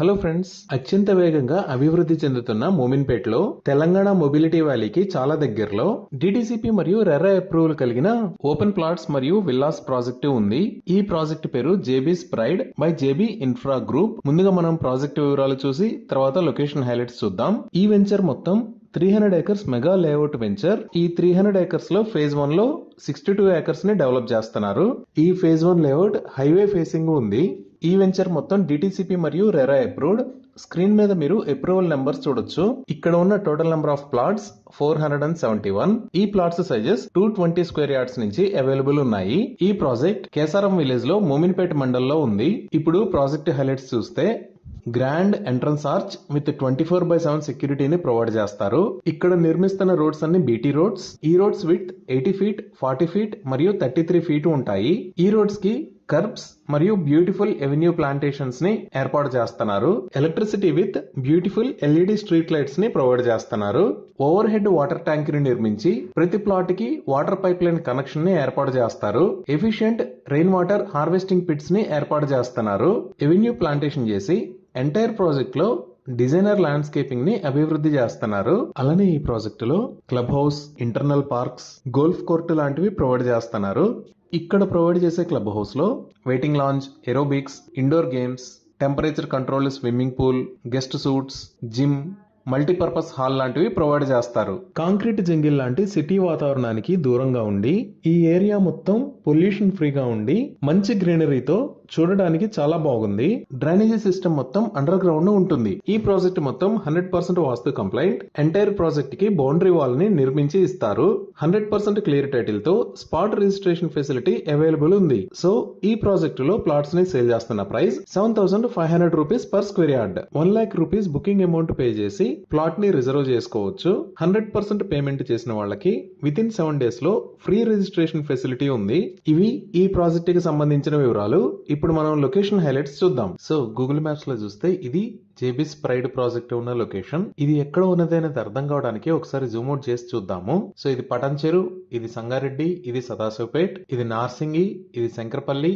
Hello friends, అత్యంత వేగంగా అభివృద్ధి చెందుతున్న మోమిన్పేట్లో తెలంగాణ మొబిలిటీ వ్యాలీకి చాలా దగ్గరలో డిటిసిపి మరియు రెరా అప్రూవల్ కలిగిన ఓపెన్ ప్లాట్స్ మరియు విల్లాస్ ప్రాజెక్టు ఉంది. ఈ ప్రాజెక్టు పేరు JB spread by JB infra group. ముందుగా మనం ప్రాజెక్టు వివరాలు చూసి తర్వాత లొకేషన్ హైలైట్స్ చూద్దాం. ఈ వెంచర్ మొత్తం 300 ఏకర్స్ మెగా లేఅవుట్ వెంచర్. ఈ 300 ఏకర్స్ లో ఫేజ్ 1 లో 62 ఏకర్స్ ని డెవలప్ చేస్తున్నారు. ఈ ఫేజ్ 1 లేఅవుట్ హైవే ఫేసింగ్ ఉంది. ఈ వెంచర్ మొత్తం డిటిసిపి మరియు రెరా అప్రూవ్డ్. స్క్రీన్ మీద మీరు అప్రూవల్ నెంబర్స్ చూడొచ్చు. ఇక్కడ ఉన్న టోటల్ నెంబర్ ఆఫ్ ప్లాట్స్ 471. ఈ ప్లాట్స్ సైజెస్ 220 స్క్వేర్ యార్డ్స్ నుంచి అవైలబుల్ ఉన్నాయి. ఈ ప్రాజెక్ట్ కేసారం విలేజ్ లో మోమిన్పేట్ మండల్లో ఉంది. ఇప్పుడు ప్రాజెక్ట్ హైలైట్స్ చూస్తే గ్రాండ్ ఎంట్రన్స్ ఆర్చ్ విత్ 24/7 సెక్యూరిటీని ప్రొవైడ్ చేస్తారు. ఇక్కడ నిర్మిస్తున్న రోడ్స్ అన్ని బీటీ రోడ్స్. ఈ రోడ్స్ విత్ 80 ఫీట్, 40 ఫీట్ మరియు 33 ఫీట్ ఉంటాయి. ఈ రోడ్స్ కి కర్బ్స్ మరియు బ్యూటిఫుల్ ఎవెన్యూ ప్లాంటేషన్స్ ని ఏర్పాటు చేస్తున్నారు. Electricity with beautiful LED street lights ని ప్రొవైడ్ చేస్తున్నారు. ఓవర్ హెడ్ వాటర్ ట్యాంక్ ని నిర్మించి ప్రతి ప్లాట్ కి వాటర్ పైప్ లైన్ కనెక్షన్ ని ఏర్పాటు చేస్తారు. Efficient rain water harvesting pits ని ఏర్పాటు చేస్తున్నారు. ఎవెన్యూ ప్లాంటేషన్ చేసి ఎంటైర్ ప్రాజెక్ట్ లో డిజైనర్ ల్యాండ్స్కేపింగ్ ని అభివృద్ధి చేస్తున్నారు. అలానే ఈ ప్రాజెక్ట్ లో club house, internal parks, golf court లాంటివి ప్రొవైడ్ చేస్తున్నారు. ఇక్కడ ప్రొవైడ్ చేసే క్లబ్ హౌస్ లో waiting lounge, aerobics, indoor games, temperature control swimming pool, guest suites, gym, multipurpose hall లాంటివి ప్రొవైడ్ చేస్తారు. కాంక్రీట్ జంగిల్ లాంటి సిటీ వాతావరణానికి దూరంగా ఉండి ఈ ఏరియా మొత్తం పొల్యూషన్ ఫ్రీగా ఉండి మంచి గ్రీనరీతో చూడడానికి చాలా బాగుంది. డ్రైనేజీ సిస్టమ్ మొత్తం అండర్ గ్రౌండ్ ఉంటుంది. ఈ ప్రాజెక్ట్ మొత్తం 100% వాస్తు కంప్లైంట్. ఎంటైర్ ప్రాజెక్ట్ కి బౌండరీ వాల్ ని నిర్మించి ఇస్తారు. 100% క్లియర్ టైటిల్ తో స్పాట్ రిజిస్ట్రేషన్ ఫెసిలిటీ అవైలబుల్ ఉంది. సో ఈ ప్రాజెక్ట్ లో ప్లాట్స్ ని సేల్ చేస్తున్న price 7,500 rupees per square yard. 1 lakh rupees booking amount pay చేసి ప్లాట్ ని రిజర్వ్ చేసుకోవచ్చు. 100% పేమెంట్ చేసిన వాళ్ళకి విత్ ఇన్ 7 days లో ఫ్రీ రిజిస్ట్రేషన్ ఫెసిలిటీ ఉంది. ఇవి ఈ ప్రాజెక్ట్ కి సంబంధించిన వివరాలు. ఇప్పుడు మనం లొకేషన్ హైలైట్స్ చూద్దాం. సో గూగుల్ మ్యాప్స్ లో చూస్తే ఇది జేబీ స్ప్రైడ్ ప్రాజెక్ట్ ఉన్న లొకేషన్. ఇది ఎక్కడ ఉన్నది అనేది అర్థం కావడానికి ఒకసారి జూమ్ అవుట్ చేసి చూద్దాము. సో ఇది పటంచెరు, ఇది సంగారెడ్డి, ఇది సదాశివపేట్, ఇది నార్సింగి, ఇది శంకరపల్లి,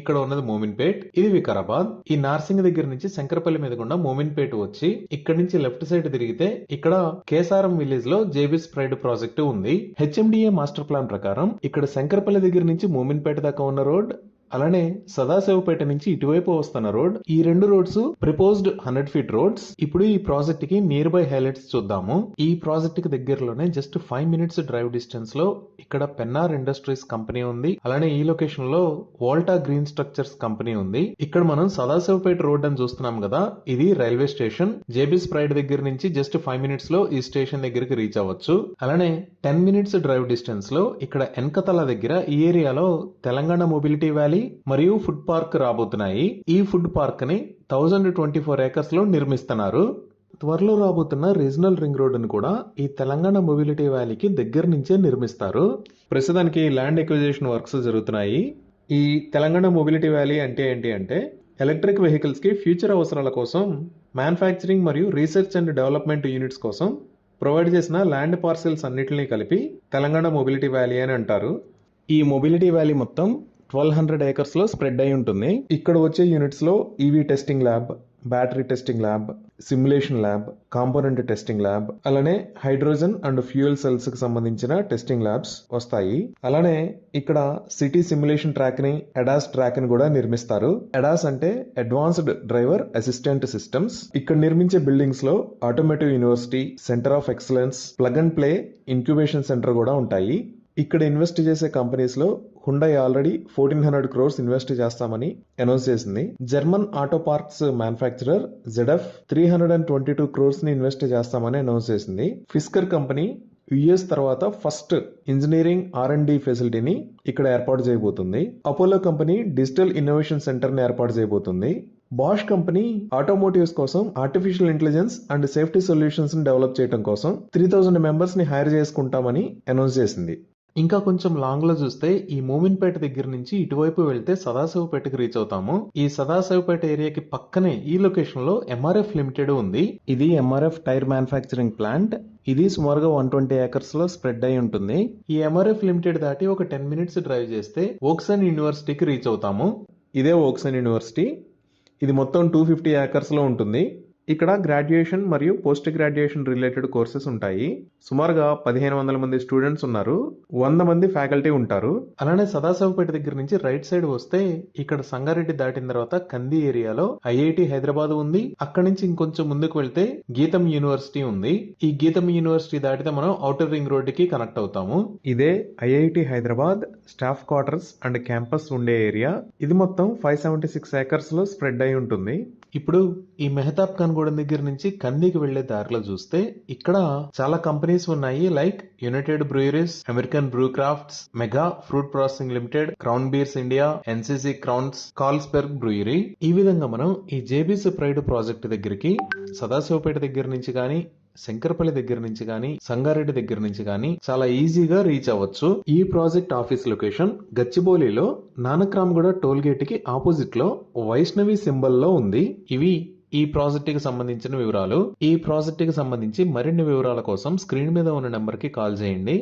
ఇక్కడ ఉన్నది మోమిన్పేట్, ఇది వికారాబాద్. ఈ నార్సింగ్ దగ్గర నుంచి శంకరపల్లి మీద గుండా మోమిన్పేట్ వచ్చి ఇక్కడ నుంచి లెఫ్ట్ సైడ్ తిరిగితే ఇక్కడ కేసారం విలేజ్ లో జేబీ స్ప్రైడ్ ప్రాజెక్టు ఉంది. హెచ్ఎండిఏ మాస్టర్ ప్లాన్ ప్రకారం ఇక్కడ శంకరపల్లి దగ్గర నుంచి మోమిన్పేట దాకా ఉన్న రోడ్, అలానే సదాశివపేట నుంచి ఇటువైపు వస్తున్న రోడ్, ఈ రెండు రోడ్స్ ప్రపోజ్డ్ 100 ఫీట్ రోడ్స్. ఇప్పుడు ఈ ప్రాజెక్ట్ కి నియర్ బై హైలైట్స్ చూద్దాము. ఈ ప్రాజెక్ట్ కి దగ్గరలోనే జస్ట్ 5 minutes డ్రైవ్ డిస్టెన్స్ లో ఇక్కడ పెన్నార్ ఇండస్ట్రీస్ కంపెనీ ఉంది. అలానే ఈ లొకేషన్ లో వోల్టా గ్రీన్ స్ట్రక్చర్స్ కంపెనీ ఉంది. ఇక్కడ మనం సదాశివపేట రోడ్ అని చూస్తున్నాం కదా, ఇది రైల్వే స్టేషన్. జేబీ స్ప్రైడ్ దగ్గర నుంచి జస్ట్ 5 minutes లో ఈ స్టేషన్ దగ్గరికి రీచ్ అవ్వచ్చు. అలానే 10 minutes డ్రైవ్ డిస్టెన్స్ లో ఇక్కడ ఎన్కతల దగ్గర ఈ ఏరియాలో తెలంగాణ మొబిలిటీ వ్యాలీ మరియు ఫుడ్ పార్క్ రాబోతున్నాయి. ఈ ఫుడ్ పార్క్ ని 1024 ఏకర్స్ లో నిర్మిస్తున్నారు. త్వరలో రాబోతున్న రీజనల్ రింగ్ రోడ్ ను కూడా ఈ తెలంగాణ మొబిలిటీ వ్యాలీకి దగ్గర నుంచే నిర్మిస్తారు. ప్రస్తుతానికి ల్యాండ్ ఎక్విజిషన్ వర్క్స్ జరుగుతున్నాయి. ఈ తెలంగాణ మొబిలిటీ వ్యాలీ అంటే ఏంటి అంటే ఎలక్ట్రిక్ వెహికల్స్ కి ఫ్యూచర్ అవసరాల కోసం మ్యానుఫ్యాక్చరింగ్ మరియు రీసెర్చ్ అండ్ డెవలప్మెంట్ యూనిట్స్ కోసం ప్రొవైడ్ చేసిన ల్యాండ్ పార్సెల్స్ అన్నిటిని కలిపి తెలంగాణ మొబిలిటీ వ్యాలీ అని అంటారు. ఈ మొబిలిటీ వ్యాలీ మొత్తం 1200 ఏకర్స్ లో స్ప్రెడ్ అయి ఉంటుంది. ఇక్కడ వచ్చే యూనిట్స్ లో EV testing lab, battery testing lab, simulation lab, component testing lab, అలానే హైడ్రోజన్ అండ్ ఫ్యూయల్ సెల్స్ కి సంబంధించిన టెస్టింగ్ ల్యాబ్స్ వస్తాయి. అలానే ఇక్కడ సిటీ సిమ్యులేషన్ ట్రాక్ ని, అడాస్ ట్రాక్ ని కూడా నిర్మిస్తారు. అడాస్ అంటే అడ్వాన్స్డ్ డ్రైవర్ అసిస్టెంట్ సిస్టమ్స్. ఇక్కడ నిర్మించే బిల్డింగ్స్ లో automotive university, centre of excellence, plug and play incubation centre కూడా ఉంటాయి. ఇక్కడ ఇన్వెస్ట్ చేసే కంపెనీస్ లో హుండై ఆల్రెడీ 1400 crores ఇన్వెస్ట్ చేస్తామని అనౌన్స్ చేసింది. German auto parts manufacturer ZF 322 crores ని ఇన్వెస్ట్ చేస్తామని అనౌన్స్ చేసింది. ఫిస్కర్ కంపెనీ యుఎస్ తర్వాత ఫస్ట్ ఇంజనీరింగ్ R&D ఫెసిలిటీని ఇక్కడ ఏర్పాటు చేయబోతుంది. Apollo company digital innovation centre ని ఏర్పాటు చేయబోతుంది. బాష్ కంపెనీ ఆటోమోటివ్స్ కోసం artificial intelligence and safety solutions ని డెవలప్ చేయడం కోసం 3000 మెంబర్స్ ని హైర్ చేసుకుంటామని అనౌన్స్ చేసింది. ఇంకా కొంచెం లాంగ్ లో చూస్తే ఈ మోమిన్పేట దగ్గర నుంచి ఇటువైపు వెళ్తే సదాశివపేటకి రీచ్ అవుతాము. ఈ సదాశివపేట ఏరియాకి పక్కనే ఈ లొకేషన్ లో ఎంఆర్ఎఫ్ లిమిటెడ్ ఉంది. ఇది ఎంఆర్ఎఫ్ టైర్ మ్యానుఫ్యాక్చరింగ్ ప్లాంట్. ఇది సుమారుగా 120 ఏకర్స్ లో స్ప్రెడ్ అయి ఉంటుంది. ఈ ఎంఆర్ఎఫ్ లిమిటెడ్ దాటి ఒక 10 minutes డ్రైవ్ చేస్తే ఓక్సన్ యూనివర్సిటీకి రీచ్ అవుతాము. ఇదే ఓక్సన్ యూనివర్సిటీ. ఇది మొత్తం 250 ఏకర్స్ లో ఉంటుంది. ఇక్కడ గ్రాడ్యుయేషన్ మరియు పోస్ట్ గ్రాడ్యుయేషన్ రిలేటెడ్ కోర్సెస్ ఉంటాయి. సుమారుగా 1500 మంది స్టూడెంట్స్ ఉన్నారు. 100 మంది ఫ్యాకల్టీ ఉంటారు. అలానే సదాశివపేట దగ్గర నుంచి రైట్ సైడ్ వస్తే ఇక్కడ సంగారెడ్డి దాటిన తర్వాత కంది ఏరియాలో ఐఐటి హైదరాబాద్ ఉంది. అక్కడ నుంచి ఇంకొంచెం ముందుకు వెళ్తే గీతం యూనివర్సిటీ ఉంది. ఈ గీతం యూనివర్సిటీ దాటితే మనం ఔటర్ రింగ్ రోడ్ కి కనెక్ట్ అవుతాము. ఇదే IIT Hyderabad staff quarters and campus ఉండే ఏరియా. ఇది మొత్తం 576 ఏకర్స్ లో స్ప్రెడ్ అయి ఉంటుంది. ఇప్పుడు ఈ మెహతాబ్ ఖాన్ గూడెం దగ్గర నుంచి కందికి వెళ్లే దారిలో చూస్తే ఇక్కడ చాలా కంపెనీస్ ఉన్నాయి. Like United Breweries, American Brew Crafts, Mega Fruit Processing Limited, Crown Beers India, NCC Crowns, Carlsberg Brewery. ఈ విధంగా మనం ఈ జేబీసీ ప్రైడ్ ప్రాజెక్ట్ దగ్గరికి సదాశివపేట దగ్గర నుంచి కానీ, శంకరపల్లి దగ్గర నుంచి కానీ, సంగారెడ్డి దగ్గర నుంచి కానీ చాలా ఈజీగా రీచ్ అవ్వచ్చు. ఈ ప్రాజెక్ట్ ఆఫీస్ లొకేషన్ గచ్చిబౌలిలో నానక్రామ్గూడ టోల్ గేట్ కి ఆపోజిట్ లో వైష్ణవి సింబల్ లో ఉంది. ఇవి ఈ ప్రాజెక్ట్ కి సంబంధించిన వివరాలు. ఈ ప్రాజెక్ట్ కి సంబంధించి మరిన్ని వివరాల కోసం స్క్రీన్ మీద ఉన్న నెంబర్ కి కాల్ చేయండి.